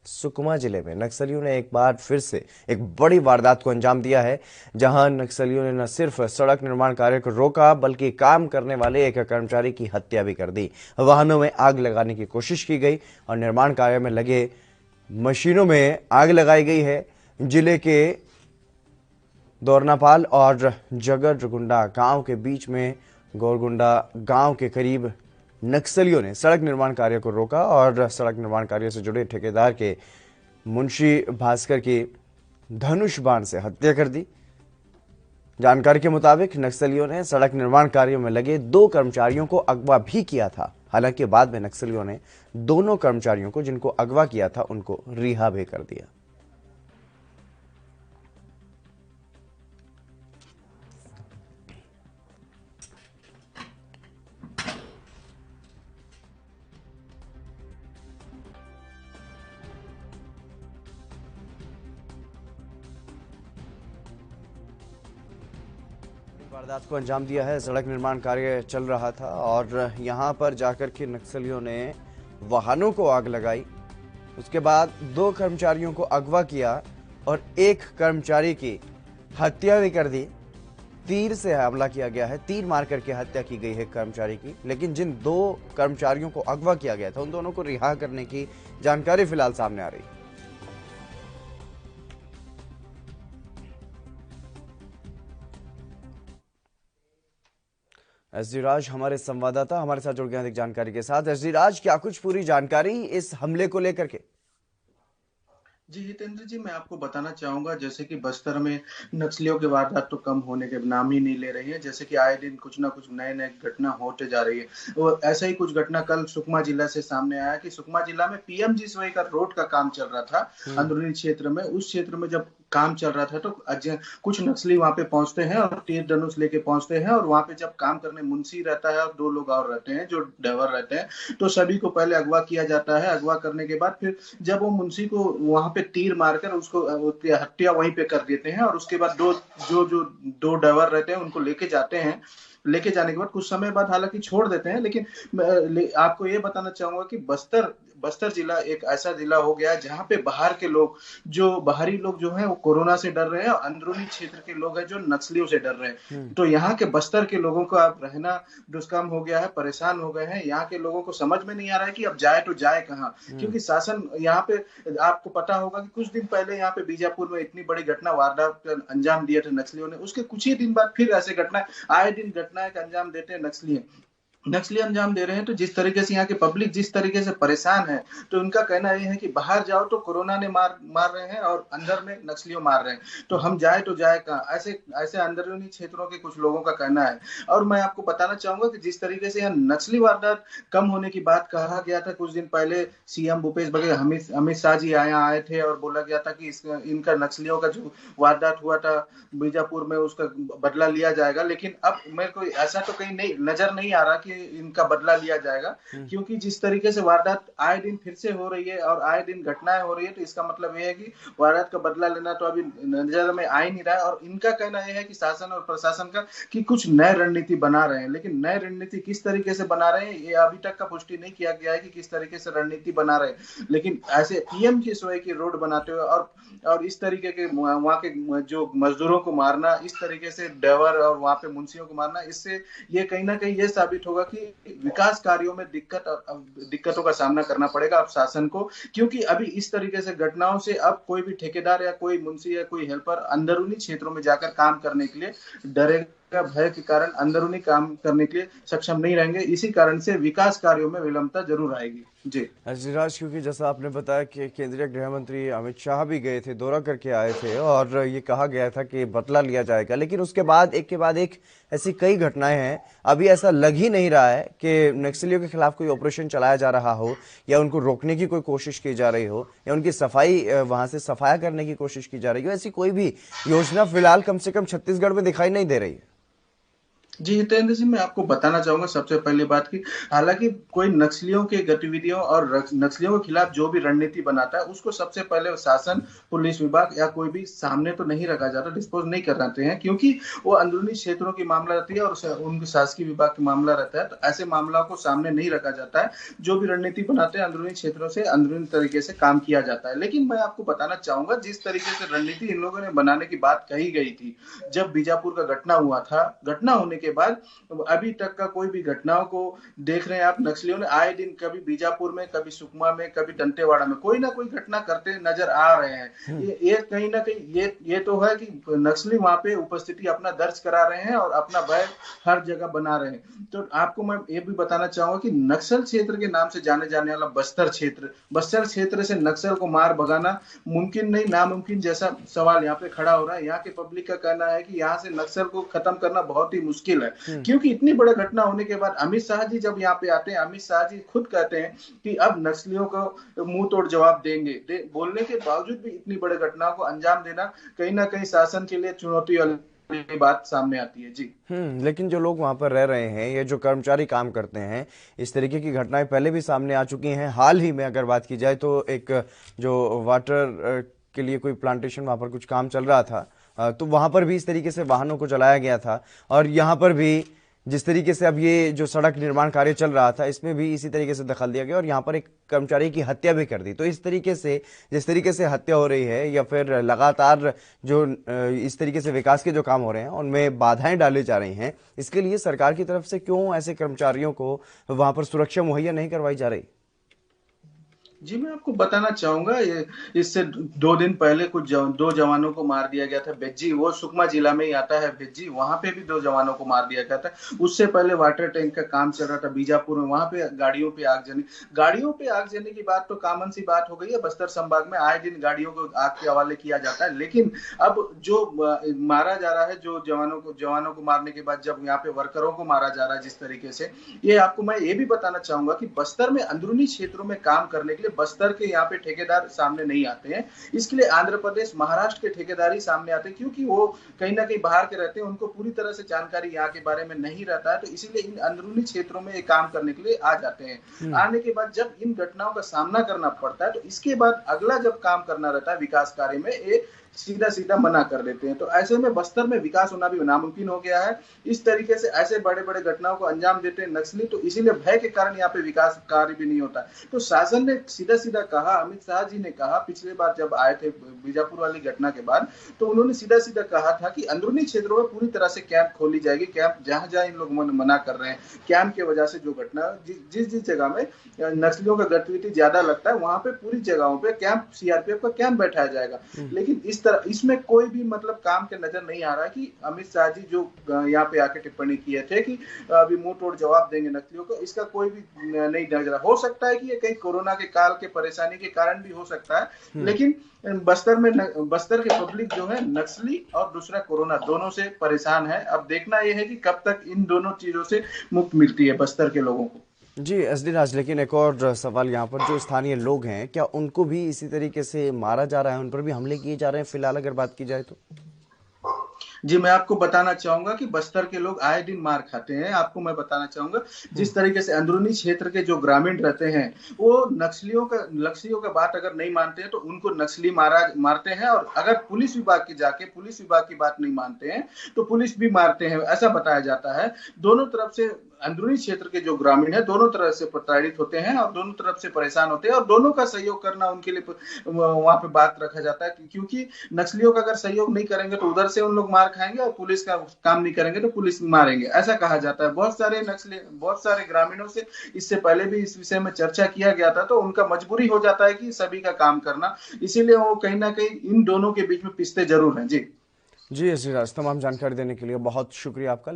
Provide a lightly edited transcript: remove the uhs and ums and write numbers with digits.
सुकमा जिले में नक्सलियों ने एक बार फिर से एक बड़ी वारदात को अंजाम दिया है, जहां नक्सलियों ने न सिर्फ सड़क निर्माण कार्य को रोका बल्कि काम करने वाले एक कर्मचारी की हत्या भी कर दी। वाहनों में आग लगाने की कोशिश की गई और निर्माण कार्य में लगे मशीनों में आग लगाई गई है। जिले के दोरनापाल और जगरगुंडा गांव के बीच में गोरगुंडा गांव के करीब नक्सलियों ने सड़क निर्माण कार्य को रोका और सड़क निर्माण कार्य से जुड़े ठेकेदार के मुंशी भास्कर की धनुष बाण से हत्या कर दी। जानकारी के मुताबिक नक्सलियों ने सड़क निर्माण कार्यों में लगे 2 कर्मचारियों को अगवा भी किया था। हालांकि बाद में नक्सलियों ने दोनों कर्मचारियों को जिनको अगवा किया था उनको रिहा भी कर दिया। वारदात को अंजाम दिया है। सड़क निर्माण कार्य चल रहा था और यहां पर जाकर के नक्सलियों ने वाहनों को आग लगाई। उसके बाद 2 कर्मचारियों को अगवा किया और 1 कर्मचारी की हत्या भी कर दी। तीर से हमला किया गया है, तीर मार करके हत्या की गई है कर्मचारी की। लेकिन जिन 2 कर्मचारियों को अगवा किया गया था उन दोनों को रिहा करने की जानकारी फिलहाल सामने आ रही है। एसडी राज हमारे संवाददाता हमारे साथ जुड़ गए अधिक जानकारी के साथ। एसडी राज, क्या कुछ पूरी जानकारी इस हमले को लेकर के? जी हितेंद्र जी, मैं आपको बताना चाहूंगा जैसे कि बस्तर में नक्सलियों की वारदात तो कम होने के नाम ही नहीं ले रही है। जैसे कि आए दिन कुछ ना कुछ नए नए घटना होते जा रही है। और ऐसा ही कुछ घटना कल सुकमा जिला से सामने आया कि सुकमा जिला में पीएमजीएसवाई का रोड का काम चल रहा था अंदरूनी क्षेत्र में। उस क्षेत्र में जब काम चल रहा था तो कुछ नक्सली वहां पे पहुंचते हैं और तीर धनुष लेके पहुंचते हैं। और वहां पे जब काम करने मुंशी रहता है और 2 लोग और रहते हैं जो ड्राइवर रहते हैं, तो सभी को पहले अगवा किया जाता है। अगवा करने के बाद फिर जब वो मुंशी को वहां पे तीर मारकर उसको हत्या वहीं पे कर देते हैं। और उसके बाद दो ड्राइवर रहते हैं उनको लेके जाते हैं। लेके जाने के बाद कुछ समय बाद हालांकि छोड़ देते हैं। लेकिन आपको ये बताना चाहूंगा कि बस्तर जिला एक ऐसा जिला हो गया है जहां पे बाहर के लोग, जो बाहरी लोग जो हैं वो कोरोना से डर रहे हैं और अंदरूनी क्षेत्र के लोग हैं जो नक्सलियों से डर रहे हैं। तो यहाँ के बस्तर के लोगों को अब रहना दुष्कर्म हो गया है, परेशान हो गए हैं। यहाँ के लोगों को समझ में नहीं आ रहा है कि अब जाए तो जाए कहाँ, क्योंकि शासन यहाँ पे, आपको पता होगा कि कुछ दिन पहले यहाँ पे बीजापुर में इतनी बड़ी घटना वारदात का अंजाम दिया था नक्सलियों ने। उसके कुछ ही दिन बाद फिर ऐसे घटना, आए दिन घटनाएं का अंजाम देते हैं नक्सली अंजाम दे रहे हैं। तो जिस तरीके से यहाँ की पब्लिक जिस तरीके से परेशान है, तो उनका कहना यह है कि बाहर जाओ तो कोरोना ने मार रहे हैं और अंदर में नक्सलियों मार रहे हैं, तो हम जाए तो जाए कहाँ। ऐसे ऐसे अंदरूनी क्षेत्रों के कुछ लोगों का कहना है। और मैं आपको बताना चाहूंगा कि जिस तरीके से यहाँ नक्सली वारदात कम होने की बात कहा गया था, कुछ दिन पहले सीएम भूपेश बघेल अमित शाह जी आए थे और बोला गया था कि इनका नक्सलियों का जो वारदात हुआ था बीजापुर में उसका बदला लिया जाएगा। लेकिन अब मेरे को ऐसा तो कहीं नहीं नजर नहीं आ रहा कि इनका बदला लिया जाएगा, क्योंकि जिस तरीके से वारदात आए दिन फिर से हो रही है और आए दिन घटनाएं हो रही है, तो इसका मतलब यह है कि वारदात का बदला लेना तो अभी नजर में आ ही नहीं रहा है। और इनका कहना यह है कि शासन और प्रशासन का कि कुछ नए रणनीति बना रहे हैं, लेकिन नए रणनीति किस तरीके से बना रहे हैं ये अभी तक का पुष्टि नहीं किया गया है कि किस तरीके से रणनीति बना रहे हैं। लेकिन ऐसे पीएमजीएसवाई की रोड बनाते हुए और इस तरीके के वहां के जो मजदूरों को मारना, इस तरीके से ड्राइवर और वहां पे मुंशियों को मारना, इससे ये कहीं ना कहीं ये साबित होगा कि विकास कार्यों में दिक्कतों का सामना करना पड़ेगा अब शासन को। क्योंकि अभी इस तरीके से घटनाओं से अब कोई भी ठेकेदार या कोई मुंशी या कोई हेल्पर अंदरूनी क्षेत्रों में जाकर काम करने के लिए डरेगा, भय के कारण अंदरूनी काम करने के लिए सक्षम नहीं रहेंगे। इसी कारण से विकास कार्यों में विलंबता जरूर आएगी। जी राज, क्योंकि जैसा आपने बताया कि केंद्रीय गृह मंत्री अमित शाह भी गए थे, दौरा करके आए थे और ये कहा गया था कि बदला लिया जाएगा, लेकिन उसके बाद एक के बाद एक ऐसी कई घटनाएं हैं। अभी ऐसा लग ही नहीं रहा है कि नक्सलियों के खिलाफ कोई ऑपरेशन चलाया जा रहा हो या उनको रोकने की कोई कोशिश की जा रही हो या उनकी सफाई वहां से सफाया करने की कोशिश की जा रही हो। ऐसी कोई भी योजना फिलहाल कम से कम छत्तीसगढ़ में दिखाई नहीं दे रही है। जी, हितेंद्र जी, मैं आपको बताना चाहूँगा सबसे पहली बात कि हालाँकि कोई नक्सलियों की गतिविधियों और नक्सलियों के खिलाफ जो भी रणनीति बनाता है, उसको सबसे पहले शासन, पुलिस विभाग या कोई भी सामने तो नहीं रखा जाता, डिस्पोज़ नहीं कराते हैं, क्योंकि वो अंदरूनी क्षेत्रों की मामला रहती है और उनके शासकीय विभाग की मामला रहता है, तो ऐसे मामलों को सामने नहीं रखा जाता है। जो भी रणनीति बनाते हैं, अंदरूनी क्षेत्रों से अंदरूनी तरीके से काम किया जाता है। लेकिन मैं आपको बताना चाहूँगा, जिस तरीके से रणनीति इन लोगों ने बनाने की बात कही गई थी, जब बीजापुर का घटना हुआ था, घटना होने के बाद अभी तक का कोई भी घटनाओं को देख रहे हैं आप, नक्सलियों ने आए दिन कभी बीजापुर में, कभी सुकमा में, कभी दंतेवाड़ा में कोई ना कोई घटना करते नजर आ रहे हैं। ये कहीं ना कहीं ये तो है कि नक्सली वहां पे उपस्थिति अपना दर्ज करा रहे हैं और अपना भय हर जगह बना रहे हैं। तो आपको मैं ये भी बताना चाहूंगा कि नक्सल क्षेत्र के नाम से जाने जाने वाला बस्तर क्षेत्र से नक्सल को मार भगाना मुमकिन नहीं, नामुमकिन जैसा सवाल यहाँ पे खड़ा हो रहा है। यहाँ के पब्लिक का कहना है कि यहाँ से नक्सल को खत्म करना बहुत ही मुश्किल है, क्योंकि इतनी बड़ा घटना होने के बाद अमित शाह जी जब यहाँ पे आते हैं, अमित शाह जी खुद कहते हैं कि अब नक्सलियों को मुंह तोड़ जवाब देंगे। बोलने के बावजूद भी इतनी बड़ी घटनाओं को अंजाम देना कहीं ना कहीं शासन के लिए चुनौती वाली बात सामने आती है। जी, लेकिन जो लोग वहां पर रह रहे हैं, ये जो कर्मचारी काम करते हैं, इस तरीके की घटनाएं पहले भी सामने आ चुकी हैं। हाल ही में अगर बात की जाए तो एक जो वाटर के लिए कोई प्लांटेशन वहां पर कुछ काम चल रहा था, तो वहां पर भी इस तरीके से वाहनों को चलाया गया था। और यहाँ पर भी जिस तरीके से अब ये जो सड़क निर्माण कार्य चल रहा था, इसमें भी इसी तरीके से दखल दिया गया और यहाँ पर एक कर्मचारी की हत्या भी कर दी। तो इस तरीके से जिस तरीके से हत्या हो रही है या फिर लगातार जो इस तरीके से विकास के जो काम हो रहे हैं उनमें बाधाएं डाली जा रही हैं, इसके लिए सरकार की तरफ से क्यों ऐसे कर्मचारियों को वहां पर सुरक्षा मुहैया नहीं करवाई जा रही? जी, मैं आपको बताना चाहूँगा, ये इससे 2 दिन पहले कुछ 2 जवानों को मार दिया गया था बेज्जी, वो सुकमा जिला में ही आता है बेज्जी, वहाँ पे भी 2 जवानों को मार दिया गया था। उससे पहले वाटर टैंक का काम चल रहा था बीजापुर में, वहाँ पे गाड़ियों पे आग जलने की बात तो कॉमन सी बात हो गई है। बस्तर संभाग में आए दिन गाड़ियों को आग के हवाले किया जाता है, लेकिन अब जो मारा जा रहा है, जो जवानों को मारने के बाद जब यहाँ पे वर्करों को मारा जा रहा है जिस तरीके से, ये आपको मैं ये भी बताना चाहूँगा कि बस्तर में अंदरूनी क्षेत्रों में काम करने के लिए बस्तर के यहाँ पे ठेकेदार सामने नहीं आते हैं। इसके लिए आंध्र प्रदेश, महाराष्ट्र के ठेकेदार ही सामने आते हैं, क्योंकि वो कहीं ना कहीं बाहर के रहते हैं, उनको पूरी तरह से जानकारी यहाँ के बारे में नहीं रहता है। तो इसीलिए इन अंदरूनी क्षेत्रों में ये काम करने के लिए आ जाते हैं। आने के बाद जब इन घटनाओं का सामना करना पड़ता है, तो इसके बाद अगला जब काम करना रहता है विकास कार्य में, ये सीधा सीधा मना कर देते हैं। तो ऐसे में बस्तर में विकास होना भी नामुमकिन हो गया है। इस तरीके से ऐसे बड़े बड़े घटनाओं को अंजाम देते हैं नक्सली, तो इसीलिए भय के कारण यहाँ पे विकास कार्य भी नहीं होता। तो शासन ने सीधा सीधा कहा, अमित शाह जी ने कहा पिछले बार जब आए थे बीजापुर वाली घटना के बाद, तो उन्होंने सीधा सीधा कहा था कि अंदरूनी क्षेत्रों में पूरी तरह से कैंप खोली जाएगी। कैंप जहां जहां इन लोग मना कर रहे हैं, कैंप की वजह से जो घटना जिस जिस जगह में नक्सलियों का गतिविधि ज्यादा लगता है, वहां पे पूरी जगहों पे कैंप, सीआरपीएफ का कैंप बैठाया जाएगा। लेकिन इस तरह इसमें कोई भी मतलब काम के नजर नहीं आ रहा है कि अमित शाह जी जो यहाँ पे आके टिप्पणी किए थे कि अभी मुंह तोड़ जवाब देंगे नक्सलियों को, इसका कोई भी नहीं नजर। हो सकता है कि ये कहीं कोरोना के काल के परेशानी के कारण भी हो सकता है, लेकिन बस्तर के पब्लिक जो है नक्सली और दूसरा कोरोना दोनों से परेशान है। अब देखना यह है कि कब तक इन दोनों चीजों से मुक्त मिलती है बस्तर के लोगों को। जी एसडी राज, लेकिन एक और सवाल यहाँ पर, जो स्थानीय लोग हैं, क्या उनको भी इसी तरीके से मारा जा रहा है, उन पर भी हमले किए जा रहे हैं फिलहाल अगर बात की जाए तो? जी, मैं आपको बताना चाहूंगा कि बस्तर के लोग आए दिन मार खाते हैं। आपको मैं बताना चाहूंगा, जिस तरीके से अंदरूनी क्षेत्र के जो ग्रामीण रहते हैं, वो नक्सलियों का बात अगर नहीं मानते हैं तो उनको नक्सली मारते हैं, और अगर पुलिस विभाग की बात नहीं मानते हैं तो पुलिस भी मारते हैं, ऐसा बताया जाता है। दोनों तरफ से अंदरूनी क्षेत्र के जो ग्रामीण है दोनों तरफ से प्रताड़ित होते हैं और दोनों तरफ से परेशान होते हैं, और दोनों का सहयोग करना उनके लिए वहां पे बात रखा जाता है, क्योंकि नक्सलियों का अगर सहयोग नहीं करेंगे तो उधर से उन लोग मार खाएंगे, और पुलिस का काम नहीं करेंगे तो पुलिस मारेंगे, ऐसा कहा जाता है। बहुत सारे ग्रामीणों से इससे पहले भी इस विषय में चर्चा किया गया था, तो उनका मजबूरी हो जाता है कि सभी का काम करना, इसीलिए वो कहीं ना कहीं इन दोनों के बीच में पिसते जरूर हैं। जी जी एसडी राज, तमाम जानकारी देने के लिए बहुत शुक्रिया आपका।